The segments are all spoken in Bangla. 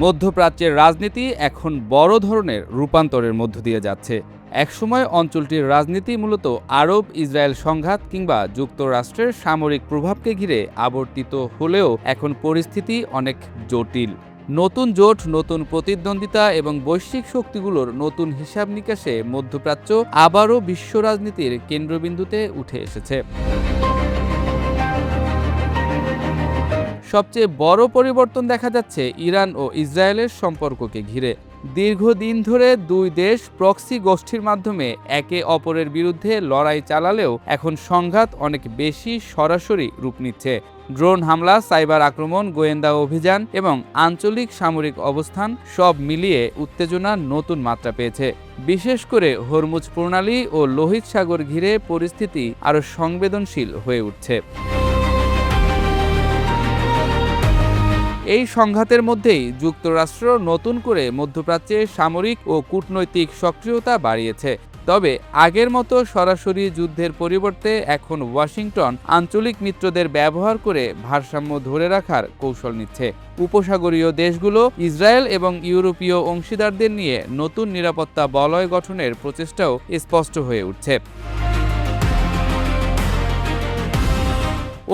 মধ্যপ্রাচ্যের রাজনীতি এখন বড় ধরনের রূপান্তরের মধ্য দিয়ে যাচ্ছে। একসময় অঞ্চলটির রাজনীতি মূলত আরব ইসরায়েল সংঘাত কিংবা যুক্তরাষ্ট্রের সামরিক প্রভাবকে ঘিরে আবর্তিত হলেও এখন পরিস্থিতি অনেক জটিল। নতুন জোট, নতুন প্রতিদ্বন্দ্বিতা এবং বৈশ্বিক শক্তিগুলোর নতুন হিসাব নিকাশে মধ্যপ্রাচ্য আবারও বিশ্ব রাজনীতির কেন্দ্রবিন্দুতে উঠে এসেছে। সবচেয়ে বড় পরিবর্তন দেখা যাচ্ছে ইরান ও ইসরায়েলের সম্পর্ককে ঘিরে। দীর্ঘদিন ধরে দুই দেশ প্রক্সি গোষ্ঠীর মাধ্যমে একে অপরের বিরুদ্ধে লড়াই চালালেও এখন সংঘাত অনেক বেশি সরাসরি রূপ নিচ্ছে। ড্রোন হামলা, সাইবার আক্রমণ, গোয়েন্দা অভিযান এবং আঞ্চলিক সামরিক অবস্থান সব মিলিয়ে উত্তেজনা নতুন মাত্রা পেয়েছে। বিশেষ করে হরমুজ প্রণালী ও লোহিত সাগর ঘিরে পরিস্থিতি আরও সংবেদনশীল হয়ে উঠছে। এই সংঘাতের মধ্যেই যুক্তরাষ্ট্র নতুন করে মধ্যপ্রাচ্যে সামরিক ও কূটনৈতিক সক্রিয়তা বাড়িয়েছে। তবে আগের মতো সরাসরি যুদ্ধের পরিবর্তে এখন ওয়াশিংটন আঞ্চলিক মিত্রদের ব্যবহার করে ভারসাম্য ধরে রাখার কৌশল নিচ্ছে। উপসাগরীয় দেশগুলো ইসরায়েল এবং ইউরোপীয় অংশীদারদের নিয়ে নতুন নিরাপত্তা বলয় গঠনের প্রচেষ্টাও স্পষ্ট হয়ে উঠছে।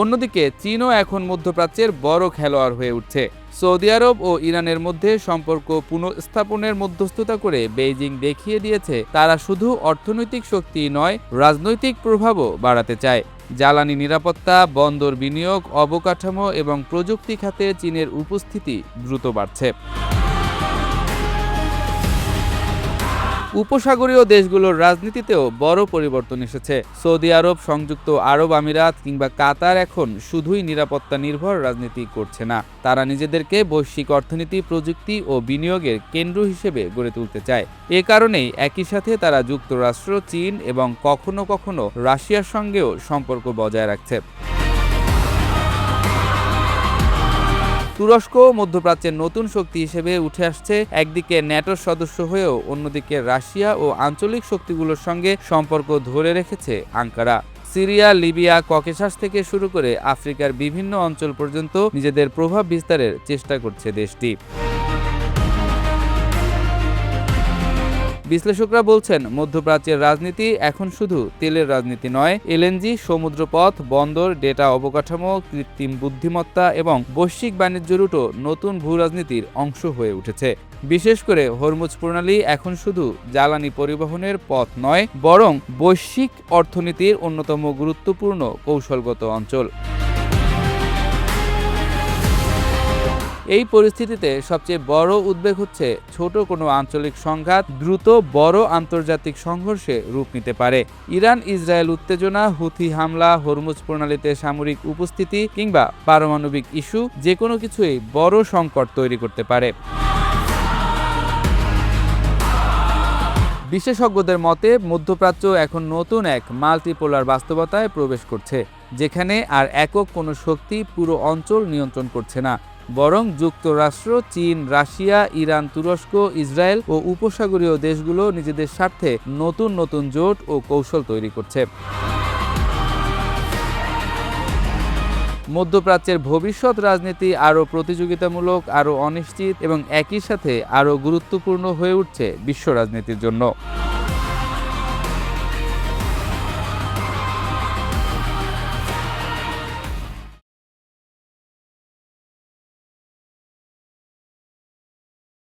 অন্যদিকে চীনও এখন মধ্যপ্রাচ্যের বড় খেলোয়াড় হয়ে উঠছে। সৌদি আরব ও ইরানের মধ্যে সম্পর্ক পুনঃস্থাপনের মধ্যস্থতা করে বেইজিং দেখিয়ে দিয়েছে তারা শুধু অর্থনৈতিক শক্তি নয়, রাজনৈতিক প্রভাবও বাড়াতে চায়। জ্বালানি নিরাপত্তা, বন্দর বিনিয়োগ, অবকাঠামো এবং প্রযুক্তি খাতে চীনের উপস্থিতি দ্রুত বাড়ছে। উপসাগরীয় দেশগুলোর রাজনীতিতেও বড় পরিবর্তন এসেছে। সৌদি আরব, সংযুক্ত আরব আমিরাত কিংবা কাতার এখন শুধুই নিরাপত্তা নির্ভর রাজনীতি করছে না, তারা নিজেদেরকে বৈশ্বিক অর্থনীতি, প্রযুক্তি ও বিনিয়োগের কেন্দ্র হিসেবে গড়ে তুলতে চায়। এ কারণেই একই সাথে তারা যুক্তরাষ্ট্র, চীন এবং কখনো কখনো রাশিয়ার সঙ্গেও সম্পর্ক বজায় রাখছে। তুরস্ক মধ্যপ্রাচ্যের নতুন শক্তি হিসেবে উঠে আসছে। একদিকে ন্যাটোর সদস্য হয়েও অন্যদিকে রাশিয়া ও আঞ্চলিক শক্তিগুলোর সঙ্গে সম্পর্ক ধরে রেখেছে আঙ্কারা। সিরিয়া, লিবিয়া, ককেশাস থেকে শুরু করে আফ্রিকার বিভিন্ন অঞ্চল পর্যন্ত নিজেদের প্রভাব বিস্তারের চেষ্টা করছে দেশটি। বিশ্লেষকরা বলছেন, মধ্যপ্রাচ্যের রাজনীতি এখন শুধু তেলের রাজনীতি নয়, এলএনজি, সমুদ্রপথ, বন্দর, ডেটা অবকাঠামো, কৃত্রিম বুদ্ধিমত্তা এবং বৈশ্বিক বাণিজ্য রুটও নতুন ভূরাজনীতির অংশ হয়ে উঠেছে। বিশেষ করে হরমুজ প্রণালী এখন শুধু জ্বালানি পরিবহনের পথ নয়, বরং বৈশ্বিক অর্থনীতির অন্যতম গুরুত্বপূর্ণ কৌশলগত অঞ্চল। এই পরিস্থিতিতে সবচেয়ে বড় উদ্বেগ হচ্ছে ছোট কোনো আঞ্চলিক সংঘাত দ্রুত বড় আন্তর্জাতিক সংঘর্ষে রূপ নিতে পারে। ইরান ইসরায়েল উত্তেজনা, হুথি হামলা, হরমুজ প্রণালীতে সামরিক উপস্থিতি কিংবা পারমাণবিক ইস্যু, যে কোনো কিছুই বড় সংকট তৈরি করতে পারে। বিশেষজ্ঞদের মতে মধ্যপ্রাচ্য এখন নতুন এক মাল্টিপোলার বাস্তবতায় প্রবেশ করছে, যেখানে আর একক কোনো শক্তি পুরো অঞ্চল নিয়ন্ত্রণ করছে না, বরং যুক্তরাষ্ট্র, চীন, রাশিয়া, ইরান, তুরস্ক, ইসরায়েল ও উপসাগরীয় দেশগুলো নিজেদের স্বার্থে নতুন নতুন জোট ও কৌশল তৈরি করছে। মধ্যপ্রাচ্যের ভবিষ্যৎ রাজনীতি আরও প্রতিযোগিতামূলক, আরও অনিশ্চিত এবং একই সাথে আরও গুরুত্বপূর্ণ হয়ে উঠছে বিশ্ব রাজনীতির জন্য।